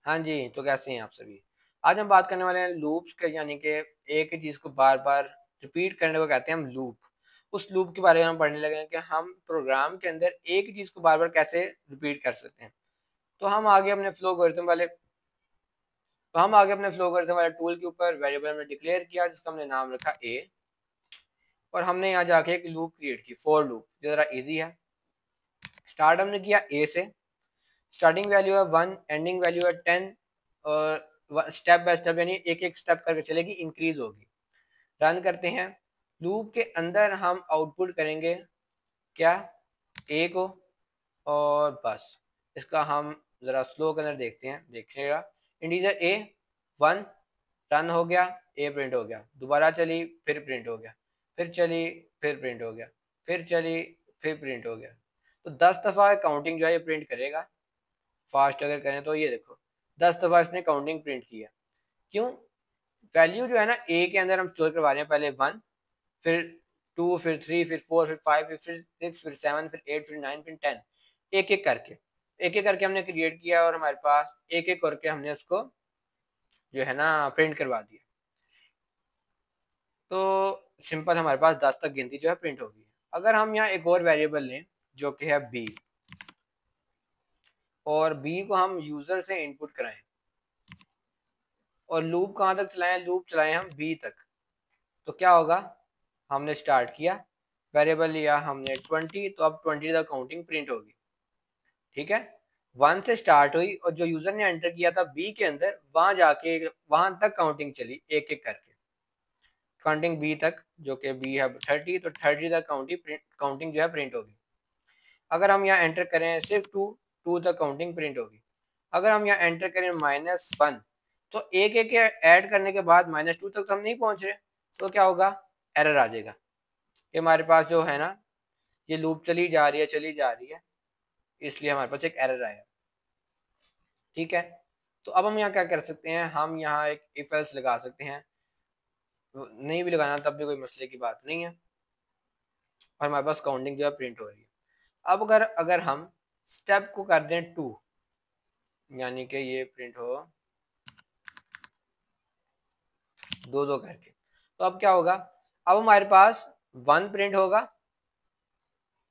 हाँ जी, तो कैसे हैं आप सभी? आज हम बात करने वाले हैं लूप्स के, यानी कि एक ही चीज़ को बार-बार रिपीट करने को कहते हैं हम लूप। उस लूप के बारे में हम पढ़ने लगे हैं कि हम प्रोग्राम के अंदर एक ही चीज़ को बार-बार कैसे रिपीट कर सकते हैं। तो हम आगे अपने फ्लो एल्गोरिथम वाले टूल के ऊपर वेरिएबल हमने डिक्लेयर किया जिसका हमने नाम रखा ए, और हमने यहाँ जाके एक लूप क्रिएट की, फॉर लूप, जो ज़रा ईज़ी है। स्टार्ट हमने किया ए से, स्टार्टिंग वैल्यू है 1, एंडिंग वैल्यू है 10, और स्टेप बाय स्टेप यानी एक एक स्टेप करके चलेगी, इंक्रीज होगी। रन करते हैं। लूप के अंदर हम आउटपुट करेंगे क्या, ए को, और बस। इसका हम जरा स्लो के अंदर देखते हैं, देखिएगा। इंटीजर ए 1, रन हो गया, ए प्रिंट हो गया, दोबारा चली, फिर प्रिंट हो गया, फिर चली, फिर प्रिंट हो गया, फिर चली, फिर प्रिंट हो गया। तो 10 दफ़ा काउंटिंग जो है ये प्रिंट करेगा। फास्ट अगर करें तो ये देखो 10 दफ़ा इसने काउंटिंग प्रिंट किया। क्यों? वैल्यू जो है ना ए के अंदर हम स्टोर करवा रहे हैं, पहले 1, फिर 2, फिर 3, फिर 4, फिर 5, फिर 6, फिर 7, फिर 8, फिर 9, फिर 10, एक एक करके हमने क्रिएट किया, और हमारे पास एक एक करके हमने उसको जो है ना प्रिंट करवा दिया। तो सिंपल हमारे पास 10 तक गिनती जो है प्रिंट होगी। अगर हम यहाँ एक और वेरिएबल लें जो कि है बी, और बी को हम यूजर से इनपुट कराएं, और लूप कहाँ तक चलाएं, लूप चलाएं हम बी तक, तो क्या होगा? हमने स्टार्ट किया, वेरिएबल लिया हमने 20, तो अब 20 तक काउंटिंग प्रिंट होगी। ठीक है, 1 से स्टार्ट हुई, और जो यूजर ने एंटर किया था बी के अंदर, वहां जाके वहां तक काउंटिंग चली, एक एक करके काउंटिंग बी तक, जो कि बी है 30, तो 30 तक काउंटिंग जो है प्रिंट होगी। अगर हम यहाँ एंटर करें सिर्फ 2, 2 तक काउंटिंग प्रिंट होगी। अगर हम यहाँ एंटर करें -1, तो एक एक ऐड करने के बाद -2 तक तो हम नहीं पहुंच रहे, तो क्या होगा? एरर आ जाएगा। ये हमारे पास जो है ना, ये लूप चली जा रही है, चली जा रही है, इसलिए हमारे पास एक एरर आया। ठीक है, तो अब हम यहाँ क्या कर सकते हैं, हम यहाँ एक इफ एल्स लगा सकते हैं। नहीं भी लगाना तब भी कोई मसले की बात नहीं है, और हमारे पास काउंटिंग जो है प्रिंट हो रही है। अब अगर अगर हम स्टेप को कर दें 2, यानी कि ये प्रिंट हो दो दो करके, तो अब क्या होगा? अब हमारे पास 1 प्रिंट होगा।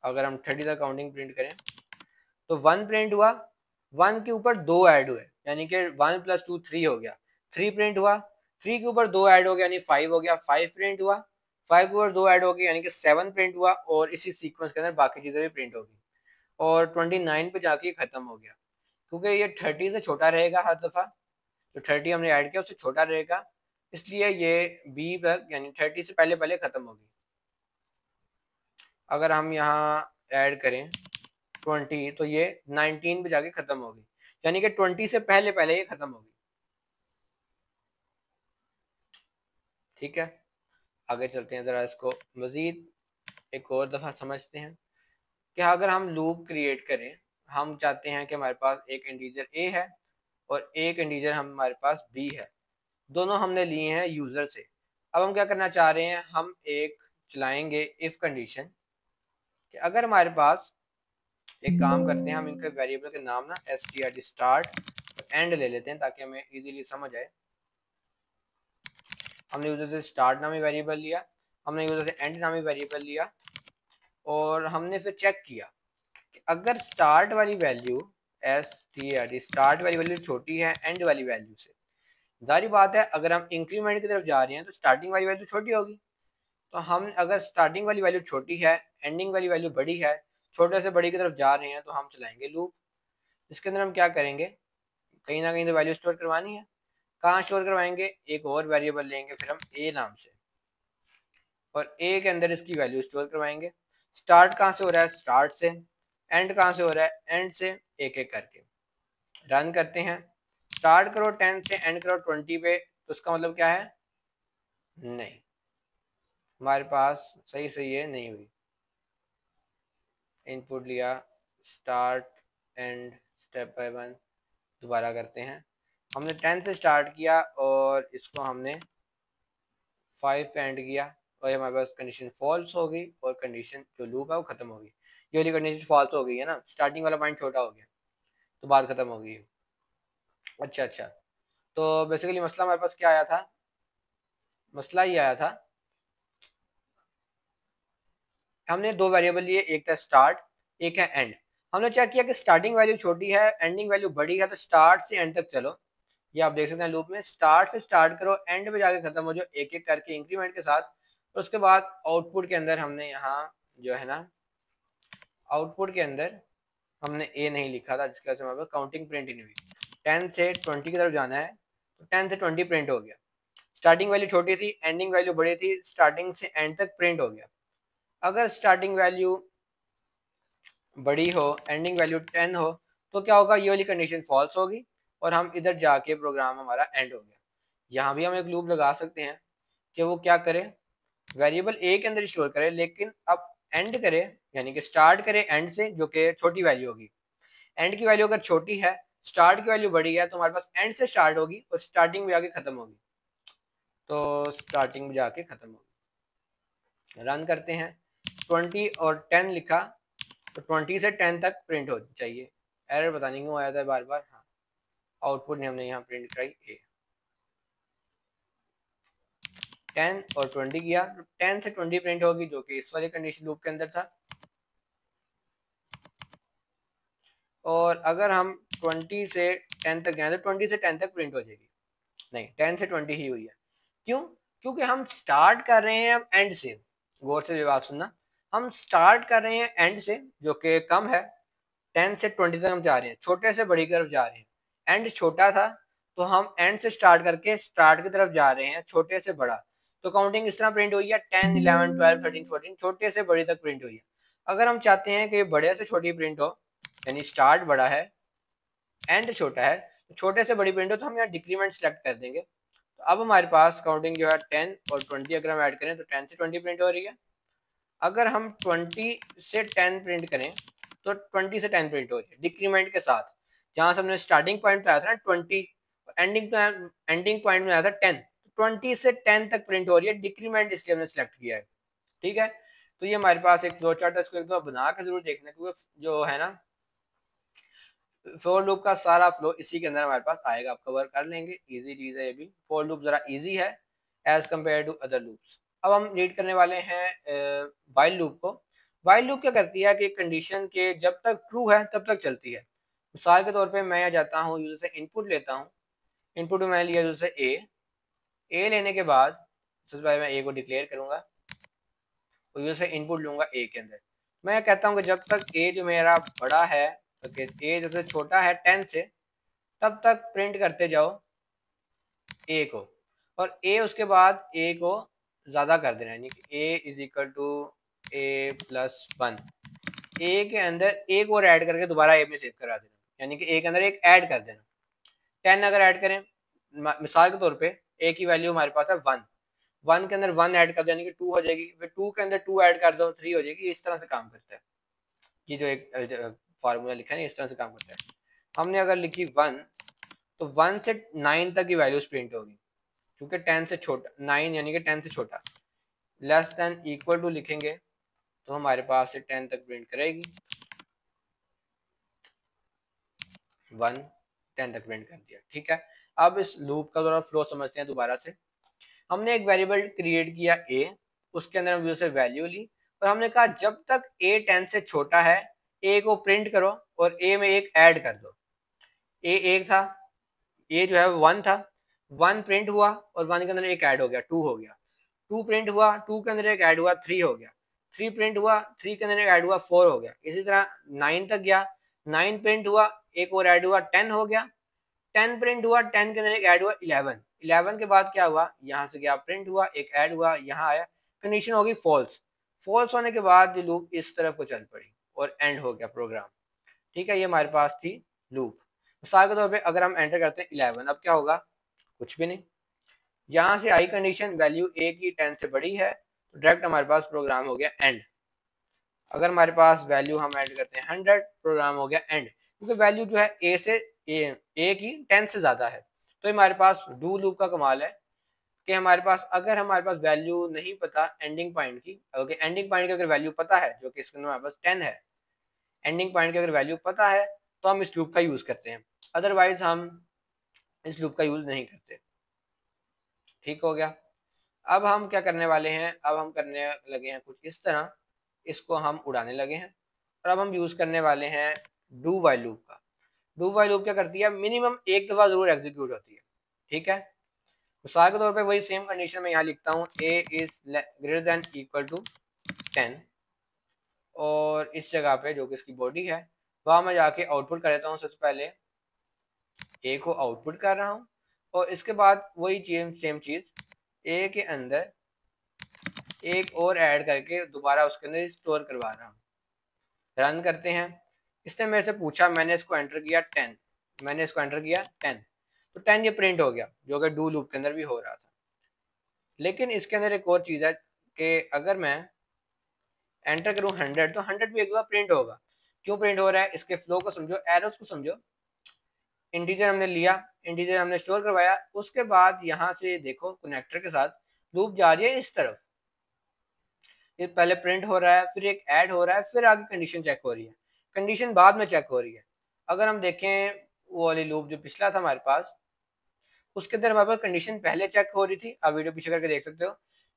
अगर हम 30 तक काउंटिंग प्रिंट करें तो 1 प्रिंट हुआ, 1 के ऊपर 2 ऐड हुए, यानी कि 1 + 2 3 हो गया, 3 प्रिंट हुआ, 3 के ऊपर 2 ऐड हो गया, यानी 5 हो गया, 5 प्रिंट हुआ, 5 के ऊपर 2 ऐड हो गया, यानी कि 7 प्रिंट हुआ, और इसी सीक्वेंस के अंदर बाकी चीजें भी प्रिंट होगी, और 29 पे जाके खत्म हो गया। क्योंकि ये 30 से छोटा रहेगा हर दफा, जो 30 हमने ऐड किया उससे छोटा रहेगा, इसलिए ये बी तक यानी 30 से पहले पहले खत्म होगी। अगर हम यहाँ ऐड करें 20, तो ये 19 पे जाके खत्म होगी, यानी कि 20 से पहले पहले ये खत्म होगी। ठीक है, आगे चलते हैं, जरा इसको मजीद एक और दफा समझते हैं कि अगर हम लूप क्रिएट करें, हम चाहते हैं कि हमारे पास एक इंटीजर ए है और एक इंटीजर हमारे पास बी है, दोनों हमने लिए हैं यूजर से। अब हम क्या करना चाह रहे हैं, हम एक चलाएंगे इफ कंडीशन कि अगर हमारे पास, एक काम करते हैं, हम इनके वेरिएबल के नाम ना str स्टार्ट और एंड ले लेते हैं ताकि हमें इजीली समझ आए। हमने यूजर से स्टार्ट नामी वेरिएबल लिया, हमने यूजर से एंड नामी वेरिएबल लिया, और हमने फिर चेक किया कि अगर स्टार्ट वाली वैल्यू स्टार्ट वाली वैल्यू छोटी है एंड वाली वैल्यू से, जारी बात है अगर हम इंक्रीमेंट की तरफ जा रहे हैं तो स्टार्टिंग वाली वैल्यू छोटी होगी। तो हम अगर स्टार्टिंग वाली वैल्यू छोटी है, एंडिंग वाली वैल्यू बड़ी है, छोटे से बड़ी की तरफ जा रहे हैं, तो हम चलाएंगे लूप। इसके अंदर हम क्या करेंगे, कहीं ना कहीं तो वैल्यू स्टोर करवानी है। कहाँ स्टोर करवाएंगे? एक और वेरिएबल लेंगे फिर हम ए नाम से, और ए के अंदर इसकी वैल्यू स्टोर करवाएंगे। स्टार्ट कहाँ से हो रहा है? स्टार्ट से। एंड कहाँ से हो रहा है? एंड से। एक एक करके रन करते हैं। स्टार्ट करो 10 से, एंड करो 20 पे, तो उसका मतलब क्या है? नहीं, हमारे पास सही से ये नहीं हुई। इनपुट लिया, start and, step by one, दोबारा करते हैं। हमने 10 से स्टार्ट किया और इसको हमने 5 पे एंड किया, और हमारे पास कंडीशन फॉल्स हो गई, और कंडीशन जो लूप है वो खत्म हो गई। ये वाली कंडीशन फॉल्स हो गई है ना, स्टार्टिंग वाला पॉइंट छोटा हो गया, तो बात खत्म हो गई। अच्छा अच्छा, तो बेसिकली मसला हमारे पास क्या आया था, मसला ये आया था, हमने दो वेरिएबल लिए, एक था स्टार्ट, एक है एंड। हमने चेक किया कि स्टार्टिंग वैल्यू छोटी है, एंडिंग वैल्यू बड़ी है, तो स्टार्ट से एंड तक चलो। ये आप देख सकते हैं लूप में, स्टार्ट से स्टार्ट करो, एंड पे जाके खत्म हो जाओ, एक एक करके इंक्रीमेंट के साथ। और उसके बाद आउटपुट के अंदर हमने यहाँ जो है ना, आउटपुट के अंदर हमने ए नहीं लिखा था, जिसकी वजह से हमारे पास काउंटिंग प्रिंट ही नहीं हुई। 10 से 20 की तरफ जाना है, तो 10 से 20 प्रिंट हो गया। स्टार्टिंग वैल्यू छोटी थी, एंडिंग वैल्यू बड़ी थी, स्टार्टिंग से एंड तक प्रिंट हो गया। अगर स्टार्टिंग वैल्यू बड़ी हो, एंडिंग वैल्यू 10 हो, तो क्या होगा, ये वाली कंडीशन फॉल्स होगी और हम इधर जाके प्रोग्राम हमारा एंड हो गया। यहाँ भी हम एक लूप लगा सकते हैं कि वो क्या करे, वेरिएबल ए के अंदर स्टोर करे, लेकिन अब एंड करे, यानी कि स्टार्ट करे एंड से, जो कि छोटी वैल्यू होगी। एंड की वैल्यू अगर छोटी है, स्टार्ट की वैल्यू बड़ी है, तो हमारे पास एंड से स्टार्ट होगी और स्टार्टिंग में जाके खत्म होगी, तो स्टार्टिंग में जाके खत्म होगी। रन करते हैं, 20 और 10 लिखा, तो 20 से 10 तक प्रिंट हो चाहिए। एरर पता नहीं क्यों आया था बार बार। हाँ, आउटपुट ने हमने यहाँ प्रिंट कराई ए। 10 और 20 किया, तो 10 से 20 प्रिंट होगी, जो कि इस वाले कंडीशन लूप के अंदर था। और अगर हम 20 से 10 तक जाए, तो 20 से 10 तक प्रिंट हो जाएगी। नहीं, 10 से 20 ही हुई है। क्यों? क्योंकि हम स्टार्ट कर रहे हैं अब एंड से। गौर से बात सुनना, हम स्टार्ट कर रहे हैं एंड से, जो कि कम है। 10 से 20 तक हम जा रहे हैं, छोटे से बड़ी की तरफ जा रहे हैं। एंड छोटा था, तो हम एंड से स्टार्ट करके स्टार्ट की तरफ जा रहे हैं, छोटे से बड़ा। तो काउंटिंग इस तरह प्रिंट हुई है, 10, 11, 12, 13, 14, छोटे से बड़ी तक प्रिंट हुई है। अगर हम चाहते हैं कि बड़े से छोटी प्रिंट हो, यानी स्टार्ट बड़ा है, एंड छोटा है, तो छोटे से बड़ी प्रिंट हो, तो हम यहाँ डिक्रीमेंट सेलेक्ट कर देंगे। तो अब हमारे पास काउंटिंग जो है 10 और 20 अगर हम ऐड करें, तो 10 से 20 प्रिंट हो रही है। अगर हम 20 से 10 प्रिंट करें, तो 20 से 10 प्रिंट हो रही है डिक्रीमेंट के साथ। जहां से हमने स्टार्टिंग पॉइंट पे आया था ना 20, एंडिंग पॉइंट में आया था 10, 20 से 10 तक प्रिंट हो रही है, डिक्रीमेंट इसलिए हमने सेलेक्ट किया है। ठीक है, तो ये हमारे पास एक फ्लो चार्ट है, इसको एक बार बना के जरूर देखना, क्योंकि जो है ना फोर लूप का सारा फ्लो इसी के अंदर हमारे पास आएगा, आप कवर कर लेंगे, इजी चीज है ये भी। फोर लूप जरा इजी है as compare to other loops. अब हम रीड करने वाले हैं व्हाइल लूप को। व्हाइल लूप क्या करती है कि कंडीशन के जब तक ट्रू है तब तक चलती है। मिसाल के तौर पे मैं यहाँ जाता हूँ, यूजर से इनपुट लेता हूँ, इनपुट में मैंने लिया यूजर से ए लेने के बाद सबसे पहले मैं ए को डिक्लेयर करूंगा और यूजर से इनपुट लूंगा ए के अंदर। मैं कहता हूँ कि जब तक ए जो मेरा बड़ा है, तो ए जब से छोटा है 10 से, तब तक प्रिंट करते जाओ ए को, और ए उसके बाद ए को ज्यादा कर देना, यानी कि A is equal to A plus 1। A के अंदर एक और ऐड करके दोबारा ए में सेव करा देना, यानी कि ए के अंदर एक ऐड कर देना। 10 अगर ऐड करें, मिसाल के तौर पे ए की वैल्यू हमारे पास है 1, 1 के अंदर 1 ऐड कर दो, यानी कि 2 हो जाएगी, फिर 2 के अंदर 2 ऐड कर दो, 3 हो जाएगी। इस तरह से काम करता है, ये जो एक फार्मूला लिखा है, इस तरह से काम करता है। हमने अगर लिखी 1, तो 1 से 9 तक की वैल्यूज प्रिंट होगी, क्योंकि 10 से छोटा, 9 यानी कि 10 से छोटा। लेस देन इक्वल टू लिखेंगे, तो हमारे पास से 10 तक प्रिंट करेगी। 1, 10 तक प्रिंट कर दिया। ठीक है, अब इस लूप का थोड़ा फ्लो समझते हैं दोबारा से। हमने एक वेरिएबल क्रिएट किया ए, उसके अंदर हम से वैल्यू ली, और हमने कहा जब तक ए 10 से छोटा है, ए को प्रिंट करो और ए में एक ऐड कर दो। ए एक था, ए जो है 1 था, 1 प्रिंट हुआ और 1 के अंदर एक ऐड हो गया, 2 हो गया। 2 प्रिंट हुआ, 2 के अंदर एक ऐड हुआ, 3 हो गया। 3 प्रिंट हुआ, 3 के अंदर एक ऐड हुआ, 4 हो गया। इसी तरह 9 तक गया, 9 प्रिंट हुआ, एक और ऐड हुआ, 10 हो गया। 10 प्रिंट हुआ, 10 के अंदर एक ऐड हुआ, 11। 11 के बाद क्या हुआ, यहाँ से गया, प्रिंट हुआ, एक ऐड हुआ, यहाँ आया, कंडीशन होगी फॉल्स। फॉल्स होने के बाद ये लूप इस तरफ को चल पड़ी और एंड हो गया प्रोग्राम। ठीक है, ये हमारे पास थी लूप। मिसाल के तौर पे अगर हम एंटर करते हैं 11, अब क्या होगा, कुछ भी नहीं। यहाँ से आई कंडीशन वैल्यू ए की 10 से बड़ी है, तो डायरेक्ट हमारे पास प्रोग्राम हो गया एंड। अगर हमारे पास वैल्यू हम ऐड करते हैं 100, प्रोग्राम हो गया एंड, क्योंकि वैल्यू जो है ए से ए की 10 से ज्यादा है। तो हमारे पास डू लूप का कमाल है कि हमारे पास, अगर हमारे पास वैल्यू नहीं पता एंडिंग पॉइंट की, ओके, एंडिंग पॉइंट की अगर वैल्यू पता है, जो कि इसके अंदर हमारे पास 10 है, एंडिंग पॉइंट की अगर वैल्यू पता है, तो हम इस लूप का यूज करते हैं। अदरवाइज हम इस लूप का यूज नहीं करते। ठीक हो गया। अब हम क्या करने वाले हैं, अब हम करने लगे हैं कुछ इस तरह, इसको हम उड़ाने लगे हैं और अब हम यूज करने वाले हैं डू वाइल लूप का। डू वाइल लूप क्या करती है, मिनिमम एक दफा जरूर एग्जीक्यूट होती है। ठीक है, मिसाल के तौर पे वही सेम कंडीशन में यहाँ लिखता हूँ a is greater than equal to 10 और इस जगह पे जो कि इसकी बॉडी है वहां मैं जाके आउटपुट कर देता हूँ। सबसे पहले a को आउटपुट कर रहा हूँ और इसके बाद वही चीज सेम चीज a के अंदर एक और ऐड करके दोबारा उसके अंदर स्टोर करवा रहा हूँ। रन करते हैं। इसने मेरे से पूछा, मैंने इसको एंटर किया 10, मैंने इसको एंटर किया 10, तो 10 ये प्रिंट हो गया जो कि डू लूप के अंदर भी हो रहा था। लेकिन इसके अंदर एक और चीज है कि अगर मैं एंटर करूं 100 तो 100 भी एक बार प्रिंट होगा। क्यों प्रिंट हो रहा है, इसके फ्लो को समझो, एरोस को समझो। इंटीजर हमने लिया, इंटीजर हमने स्टोर करवाया, उसके बाद यहाँ से देखो कनेक्टर के साथ लूप जा रही है इस तरफ। ये पहले प्रिंट हो रहा है, फिर एक ऐड हो रहा है, फिर आगे कंडीशन चेक हो रही है, कंडीशन बाद में चेक हो रही है। अगर हम देखें वो वाली लूप जो पिछला था हमारे पास, उसके अंदर हमारे पास कंडीशन पहले चेक हो रही थी, आप वीडियो पीछे करके देख सकते हो।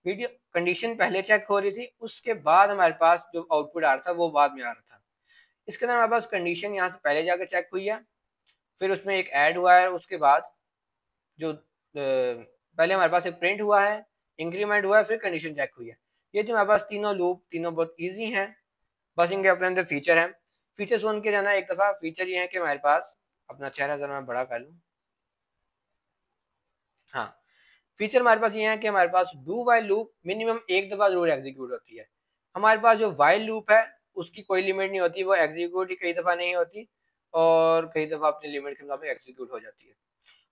वीडियो कंडीशन पहले चेक हो रही थी, उसके बाद हमारे पास जो आउटपुट आ रहा था वो बाद में आ रहा था। इसके अंदर हमारे पास कंडीशन यहाँ से पहले जाकर चेक हुई है, फिर उसमें एक ऐड हुआ है, उसके बाद जो पहले हमारे पास एक प्रिंट हुआ है, इंक्रीमेंट हुआ है, फिर कंडीशन चेक हुई है। ये जो हमारे पास तीनों लूप, तीनों बहुत ईजी हैं, बस इनके अपने अंदर फीचर है। फीचर सुन के जाना एक दफा। फीचर ये है कि हमारे पास, अपना चेहरा जरा मैं बड़ा कर लूँ, हाँ, फीचर हमारे पास ये है कि हमारे पास डू वाइल लूप मिनिमम एक दफा जरूर एग्जीक्यूट होती है। हमारे पास जो वाइल लूप है उसकी कोई लिमिट नहीं होती, वो एग्जीक्यूट ही कई दफा नहीं होती और कई दफा अपनी लिमिट के मुताबिक एग्जीक्यूट हो जाती है।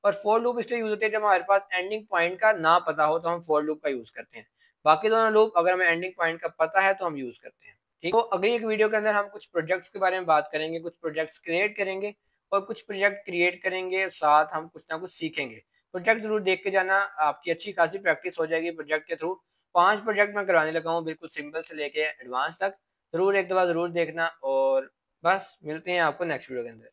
और फोर लूप इसलिए यूज होती है जब हमारे पास एंडिंग पॉइंट का ना पता हो तो हम फोर लूप का यूज करते हैं। बाकी दोनों लूप अगर हमें एंडिंग पॉइंट का पता है तो हम यूज करते हैं। ठीक, तो अगली एक वीडियो के अंदर हम कुछ प्रोजेक्ट्स के बारे में बात करेंगे, कुछ प्रोजेक्ट्स क्रिएट करेंगे और कुछ प्रोजेक्ट क्रिएट करेंगे, साथ हम कुछ ना कुछ सीखेंगे। प्रोजेक्ट जरूर देख के जाना, आपकी अच्छी खासी प्रैक्टिस हो जाएगी प्रोजेक्ट के थ्रू। 5 प्रोजेक्ट मैं करवाने लगा हूँ, बिल्कुल सिंपल से लेके एडवांस तक। जरूर एक दफा जरूर देखना और बस मिलते हैं आपको नेक्स्ट वीडियो के अंदर।